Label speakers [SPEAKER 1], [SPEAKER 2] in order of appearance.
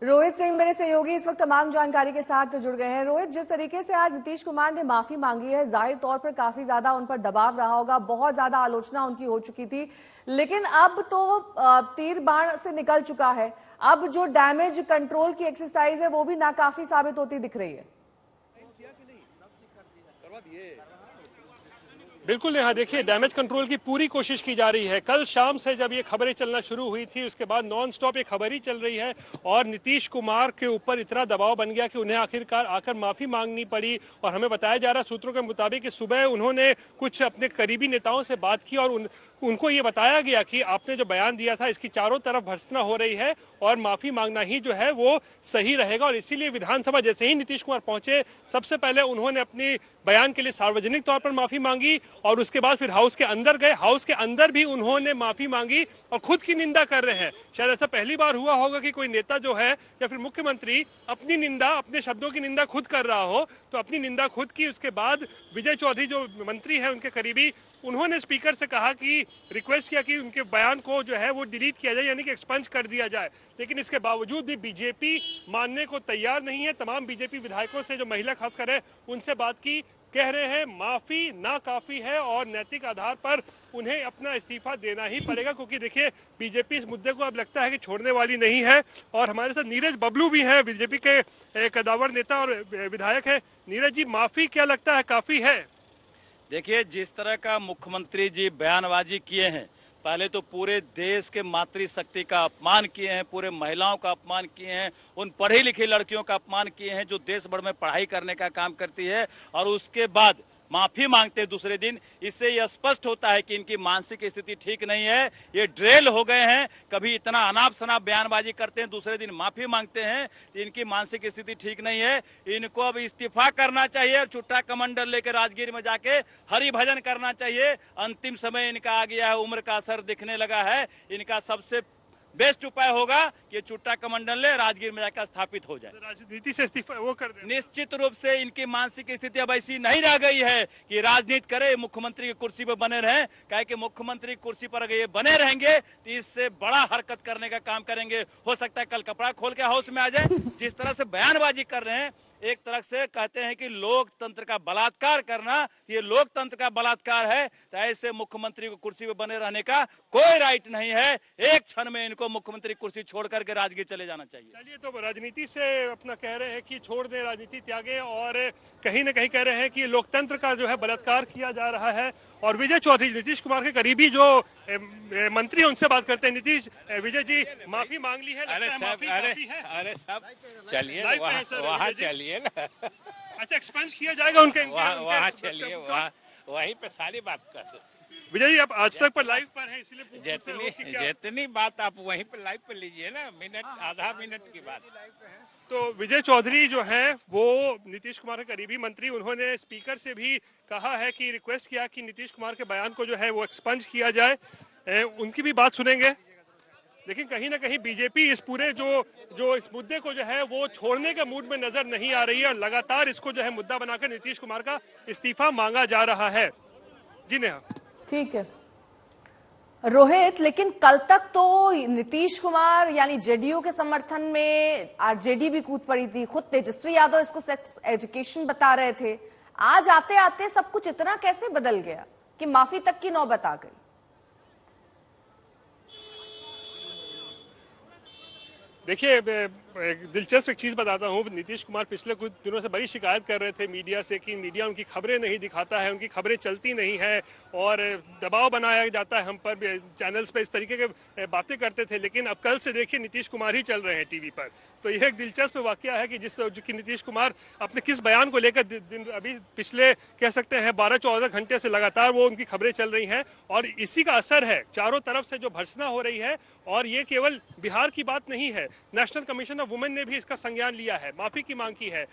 [SPEAKER 1] रोहित सिंह मेरे सहयोगी इस वक्त तमाम जानकारी के साथ जुड़ गए हैं। रोहित, जिस तरीके से आज नीतीश कुमार ने माफी मांगी है, जाहिर तौर पर काफी ज्यादा उन पर दबाव रहा होगा, बहुत ज्यादा आलोचना उनकी हो चुकी थी, लेकिन अब तो तीर बाण से निकल चुका है। अब जो डैमेज कंट्रोल की एक्सरसाइज है वो भी नाकाफी साबित होती दिख रही है।
[SPEAKER 2] बिल्कुल, यहाँ देखिए डैमेज कंट्रोल की पूरी कोशिश की जा रही है। कल शाम से जब ये खबरें चलना शुरू हुई थी, उसके बाद नॉन स्टॉप ये खबर ही चल रही है और नीतीश कुमार के ऊपर इतना दबाव बन गया कि उन्हें आखिरकार आकर माफी मांगनी पड़ी। और हमें बताया जा रहा सूत्रों के मुताबिक कि सुबह उन्होंने कुछ अपने करीबी नेताओं से बात की और उनको ये बताया गया कि आपने जो बयान दिया था इसकी चारों तरफ भर्त्सना हो रही है और माफी मांगना ही जो है वो सही रहेगा। और इसीलिए विधानसभा जैसे ही नीतीश कुमार पहुंचे, सबसे पहले उन्होंने अपनी बयान के लिए सार्वजनिक तौर पर माफी मांगी और उसके बाद फिर हाउस के अंदर गए। हाउस के अंदर भी उन्होंने माफी मांगी और खुद की निंदा कर रहे हैं। शायद ऐसा पहली बार हुआ होगा कि कोई नेता जो है या फिर मुख्यमंत्री अपनी निंदा, अपने शब्दों की निंदा खुद कर रहा हो। तो अपनी निंदा खुद की, उसके बाद विजय चौधरी जो मंत्री है उनके करीबी, उन्होंने स्पीकर से कहा कि रिक्वेस्ट किया कि उनके बयान को जो है वो डिलीट किया जाए, यानी कि एक्सपंज कर दिया जाए। लेकिन इसके बावजूद भी बीजेपी मानने को तैयार नहीं है। तमाम बीजेपी विधायकों से, जो महिला खासकर है, उनसे बात की, कह रहे हैं माफी ना काफी है और नैतिक आधार पर उन्हें अपना इस्तीफा देना ही पड़ेगा। क्योंकि देखिए बीजेपी इस मुद्दे को अब लगता है कि छोड़ने वाली नहीं है। और हमारे साथ नीरज बबलू भी हैं, बीजेपी के कदावर नेता और विधायक है। नीरज जी, माफी क्या लगता है काफी है?
[SPEAKER 3] देखिए, जिस तरह का मुख्यमंत्री जी बयानबाजी किए हैं, पहले तो पूरे देश के मातृशक्ति का अपमान किए हैं, पूरे महिलाओं का अपमान किए हैं, उन पढ़ी लिखी लड़कियों का अपमान किए हैं जो देश भर में पढ़ाई करने का काम करती है, और उसके बाद माफी मांगते हैं दूसरे दिन। इससे यह स्पष्ट होता है कि इनकी मानसिक स्थिति ठीक नहीं है, ये ड्रेल हो गए हैं। कभी इतना अनाप शनाप बयानबाजी करते हैं, दूसरे दिन माफी मांगते हैं। इनकी मानसिक स्थिति ठीक नहीं है। इनको अब इस्तीफा करना चाहिए और चुट्टा कमंडल लेकर राजगीर में जाके हरि भजन करना चाहिए। अंतिम समय इनका आ गया है, उम्र का असर दिखने लगा है। इनका सबसे बेस्ट उपाय होगा कि चुट्टा कमंडल ले राजगीर में जाकर स्थापित हो जाए,
[SPEAKER 2] राजनीति से इस्तीफा वो कर दे।
[SPEAKER 3] निश्चित रूप से इनकी मानसिक स्थिति अब ऐसी नहीं रह गई है कि राजनीति करे, मुख्यमंत्री की कुर्सी पर बने रहें। क्या कि मुख्यमंत्री की कुर्सी पर अगर ये बने रहेंगे तो इससे बड़ा हरकत करने का काम करेंगे। हो सकता है कल कपड़ा खोल के हाउस में आ जाए। जिस तरह से बयानबाजी कर रहे हैं, एक तरह से कहते हैं कि लोकतंत्र का बलात्कार करना, ये लोकतंत्र का बलात्कार है। तो ऐसे मुख्यमंत्री को कुर्सी पर बने रहने का कोई राइट नहीं है। एक क्षण में इनको मुख्यमंत्री कुर्सी छोड़ करके राजगीर चले जाना चाहिए।
[SPEAKER 2] चलिए, तो राजनीति से अपना कह रहे हैं कि छोड़ दे, राजनीति त्यागे, और कहीं न कहीं कह रहे हैं कि लोकतंत्र का जो है बलात्कार किया जा रहा है। और विजय चौधरी, नीतीश कुमार के करीबी जो मंत्री है, उनसे बात करते हैं। नीतीश, विजय जी, माफी मांग ली है, लगता है माफी काफी है?
[SPEAKER 4] अरे सब चलिए वहाँ चलिए ना।
[SPEAKER 2] अच्छा, एक्सपेंस किया जाएगा उनके
[SPEAKER 4] वहाँ चलिए, वहीं पे सारी बात कर।
[SPEAKER 2] विजय जी, आप आज तक पर लाइव पर हैं, इसलिए
[SPEAKER 4] जितनी बात आप वहीं पे लाइव पे लीजिए ना, मिनट आधा मिनट की बात।
[SPEAKER 2] तो विजय चौधरी जो है वो नीतीश कुमार के करीबी मंत्री, उन्होंने स्पीकर से भी कहा है कि रिक्वेस्ट किया कि नीतीश कुमार के बयान को जो है वो एक्सपंज किया जाए। उनकी भी बात सुनेंगे। लेकिन कहीं ना कहीं बीजेपी इस पूरे जो इस मुद्दे को जो है वो छोड़ने के मूड में नजर नहीं आ रही है और लगातार इसको जो है मुद्दा बनाकर नीतीश कुमार का इस्तीफा मांगा जा रहा है। जी नेहा।
[SPEAKER 1] ठीक है रोहित, लेकिन कल तक तो नीतीश कुमार यानी जेडीयू के समर्थन में आरजेडी भी कूद पड़ी थी, खुद तेजस्वी यादव इसको सेक्स एजुकेशन बता रहे थे। आज आते आते सब कुछ इतना कैसे बदल गया कि माफी तक की नौबत आ गई?
[SPEAKER 2] देखिए, दिलचस्प एक चीज बताता हूँ। नीतीश कुमार पिछले कुछ दिनों से बड़ी शिकायत कर रहे थे मीडिया से कि मीडिया उनकी खबरें नहीं दिखाता है, उनकी खबरें चलती नहीं है और दबाव बनाया जाता है हम पर, चैनल्स पे इस तरीके के बातें करते थे। लेकिन अब कल से देखिए नीतीश कुमार ही चल रहे हैं टीवी पर। तो यह एक दिलचस्प वाकया है कि कि नीतीश कुमार अपने किस बयान को लेकर अभी पिछले कह सकते हैं 12-14 घंटे से लगातार वो उनकी खबरें चल रही हैं और इसी का असर है चारों तरफ से जो भर्त्सना हो रही है। और ये केवल बिहार की बात नहीं है, नेशनल कमीशन ऑफ वुमेन ने भी इसका संज्ञान लिया है, माफी की मांग की है।